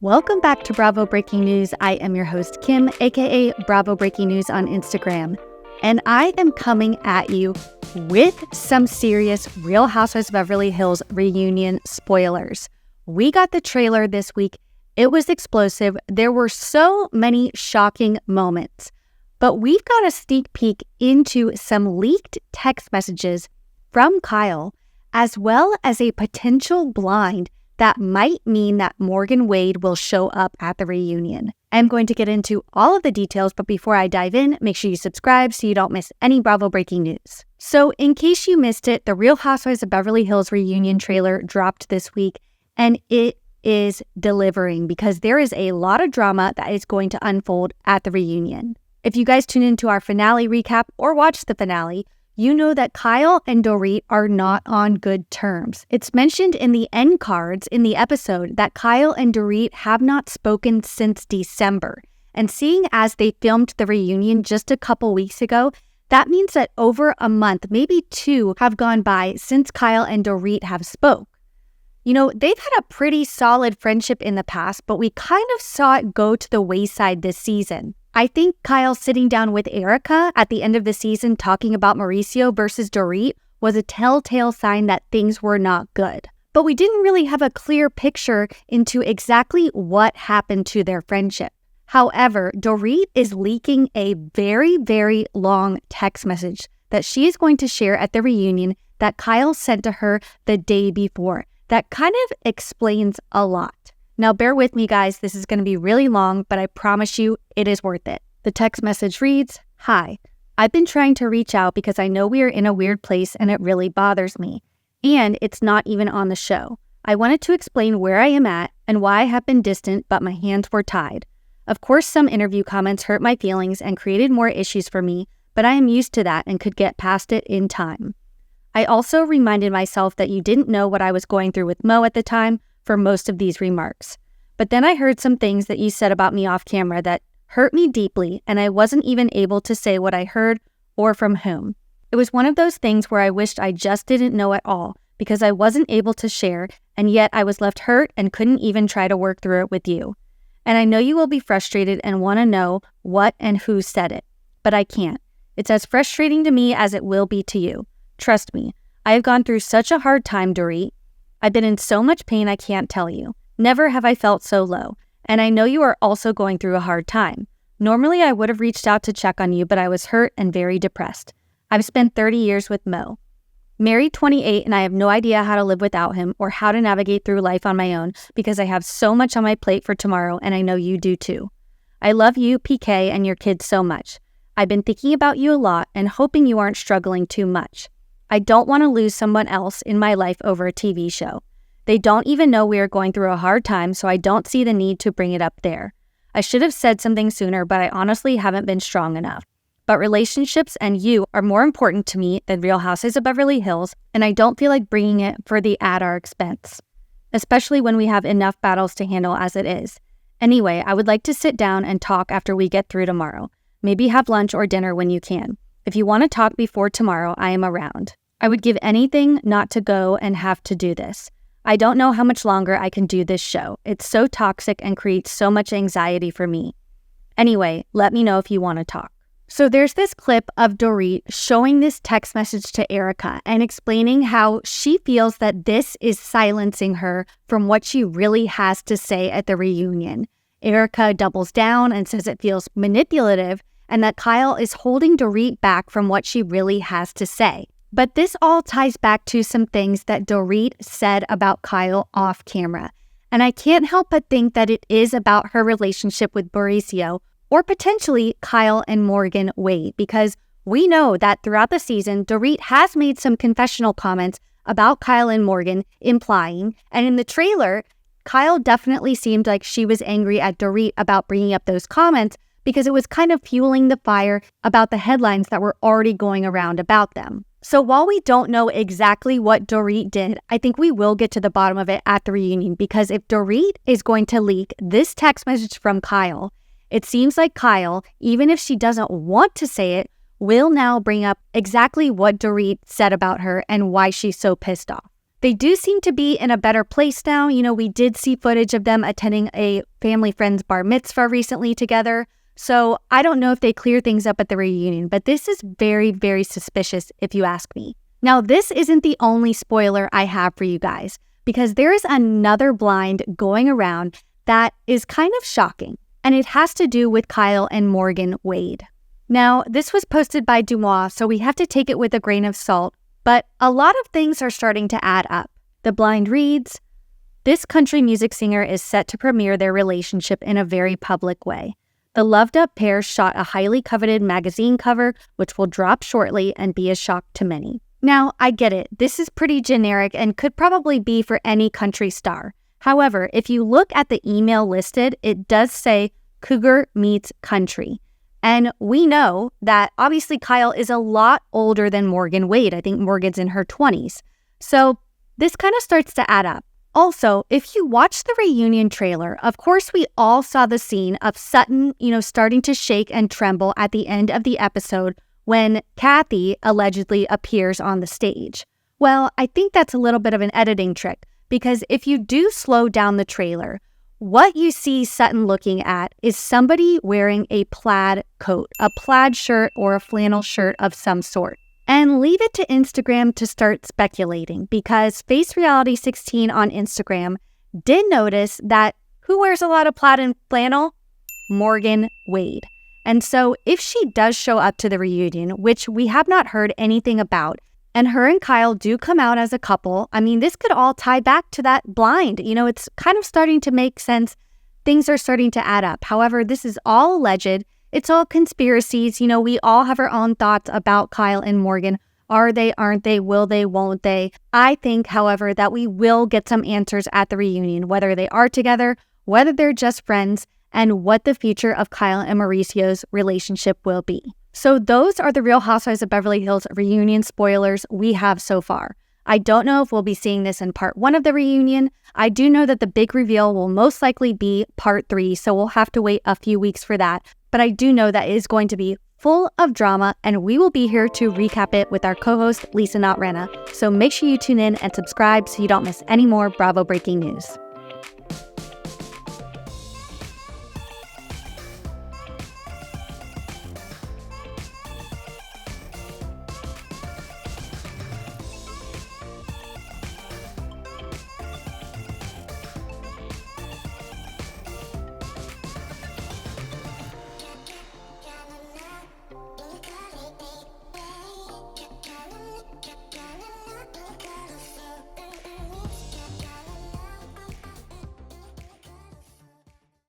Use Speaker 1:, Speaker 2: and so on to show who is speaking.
Speaker 1: Welcome back to Bravo Breaking News. I am your host, Kim, aka Bravo Breaking News on Instagram. And I am coming at you with some serious Real Housewives of Beverly Hills reunion spoilers. We got the trailer this week. It was explosive. There were so many shocking moments. But we've got a sneak peek into some leaked text messages from Kyle, as well as a potential blind that might mean that Morgan Wade will show up at the reunion. I'm going to get into all of the details, but before I dive in, make sure you subscribe so you don't miss any Bravo breaking news. So in case you missed it, the Real Housewives of Beverly Hills reunion trailer dropped this week, and it is delivering because there is a lot of drama that is going to unfold at the reunion. If you guys tune into our finale recap or watch the finale, you know that Kyle and Dorit are not on good terms. It's mentioned in the end cards in the episode that Kyle and Dorit have not spoken since December. And seeing as they filmed the reunion just a couple weeks ago, that means that over a month, maybe two, have gone by since Kyle and Dorit have spoke. You know, they've had a pretty solid friendship in the past, but we kind of saw it go to the wayside this season. I think Kyle sitting down with Erica at the end of the season talking about Mauricio versus Dorit was a telltale sign that things were not good. But we didn't really have a clear picture into exactly what happened to their friendship. However, Dorit is leaking a very, very long text message that she is going to share at the reunion that Kyle sent to her the day before. That kind of explains a lot. Now, bear with me, guys. This is going to be really long, but I promise you it is worth it. The text message reads, "Hi, I've been trying to reach out because I know we are in a weird place and it really bothers me. And it's not even on the show. I wanted to explain where I am at and why I have been distant, but my hands were tied. Of course, some interview comments hurt my feelings and created more issues for me, but I am used to that and could get past it in time. I also reminded myself that you didn't know what I was going through with Mo at the time for most of these remarks. But then I heard some things that you said about me off camera that hurt me deeply, and I wasn't even able to say what I heard or from whom. It was one of those things where I wished I just didn't know at all because I wasn't able to share, and yet I was left hurt and couldn't even try to work through it with you. And I know you will be frustrated and want to know what and who said it, but I can't. It's as frustrating to me as it will be to you. Trust me, I have gone through such a hard time, Dorit. I've been in so much pain I can't tell you. Never have I felt so low. And I know you are also going through a hard time. Normally I would have reached out to check on you, but I was hurt and very depressed. I've spent 30 years with Mo. Married 28, and I have no idea how to live without him or how to navigate through life on my own because I have so much on my plate for tomorrow, and I know you do too. I love you, PK, and your kids so much. I've been thinking about you a lot and hoping you aren't struggling too much. I don't want to lose someone else in my life over a TV show. They don't even know we are going through a hard time, so I don't see the need to bring it up there. I should have said something sooner, but I honestly haven't been strong enough. But relationships and you are more important to me than Real Housewives of Beverly Hills, and I don't feel like bringing it at our expense, especially when we have enough battles to handle as it is. Anyway, I would like to sit down and talk after we get through tomorrow. Maybe have lunch or dinner when you can. If you want to talk before tomorrow, I am around. I would give anything not to go and have to do this. I don't know how much longer I can do this show. It's so toxic and creates so much anxiety for me. Anyway, let me know if you want to talk." So there's this clip of Dorit showing this text message to Erica and explaining how she feels that this is silencing her from what she really has to say at the reunion. Erica doubles down and says it feels manipulative and that Kyle is holding Dorit back from what she really has to say. But this all ties back to some things that Dorit said about Kyle off camera. And I can't help but think that it is about her relationship with Mauricio or potentially Kyle and Morgan Wade, because we know that throughout the season, Dorit has made some confessional comments about Kyle and Morgan, implying, and in the trailer, Kyle definitely seemed like she was angry at Dorit about bringing up those comments because it was kind of fueling the fire about the headlines that were already going around about them. So while we don't know exactly what Dorit did, I think we will get to the bottom of it at the reunion, because if Dorit is going to leak this text message from Kyle, it seems like Kyle, even if she doesn't want to say it, will now bring up exactly what Dorit said about her and why she's so pissed off. They do seem to be in a better place now. We did see footage of them attending a family friend's bar mitzvah recently together. So I don't know if they clear things up at the reunion, but this is very, very suspicious if you ask me. Now, this isn't the only spoiler I have for you guys, because there is another blind going around that is kind of shocking, and it has to do with Kyle and Morgan Wade. Now, this was posted by Dumois, so we have to take it with a grain of salt, but a lot of things are starting to add up. The blind reads, "This country music singer is set to premiere their relationship in a very public way. The loved-up pair shot a highly coveted magazine cover, which will drop shortly and be a shock to many." Now, I get it. This is pretty generic and could probably be for any country star. However, if you look at the email listed, it does say Cougar meets country. And we know that obviously Kyle is a lot older than Morgan Wade. I think Morgan's in her 20s. So this kind of starts to add up. Also, if you watch the reunion trailer, of course, we all saw the scene of Sutton, starting to shake and tremble at the end of the episode when Kathy allegedly appears on the stage. Well, I think that's a little bit of an editing trick, because if you do slow down the trailer, what you see Sutton looking at is somebody wearing a plaid coat, a plaid shirt or a flannel shirt of some sort. And leave it to Instagram to start speculating, because Face Reality 16 on Instagram did notice that who wears a lot of plaid and flannel? Morgan Wade. And so if she does show up to the reunion, which we have not heard anything about, and her and Kyle do come out as a couple, this could all tie back to that blind. It's kind of starting to make sense. Things are starting to add up. However, this is all alleged. It's all conspiracies. We all have our own thoughts about Kyle and Morgan. Are they, aren't they, will they, won't they? I think, however, that we will get some answers at the reunion, whether they are together, whether they're just friends, and what the future of Kyle and Mauricio's relationship will be. So those are the Real Housewives of Beverly Hills reunion spoilers we have so far. I don't know if we'll be seeing this in part 1 of the reunion. I do know that the big reveal will most likely be part 3, so we'll have to wait a few weeks for that. But I do know that it is going to be full of drama, and we will be here to recap it with our co-host, Lisa Notrena. So make sure you tune in and subscribe so you don't miss any more Bravo breaking news.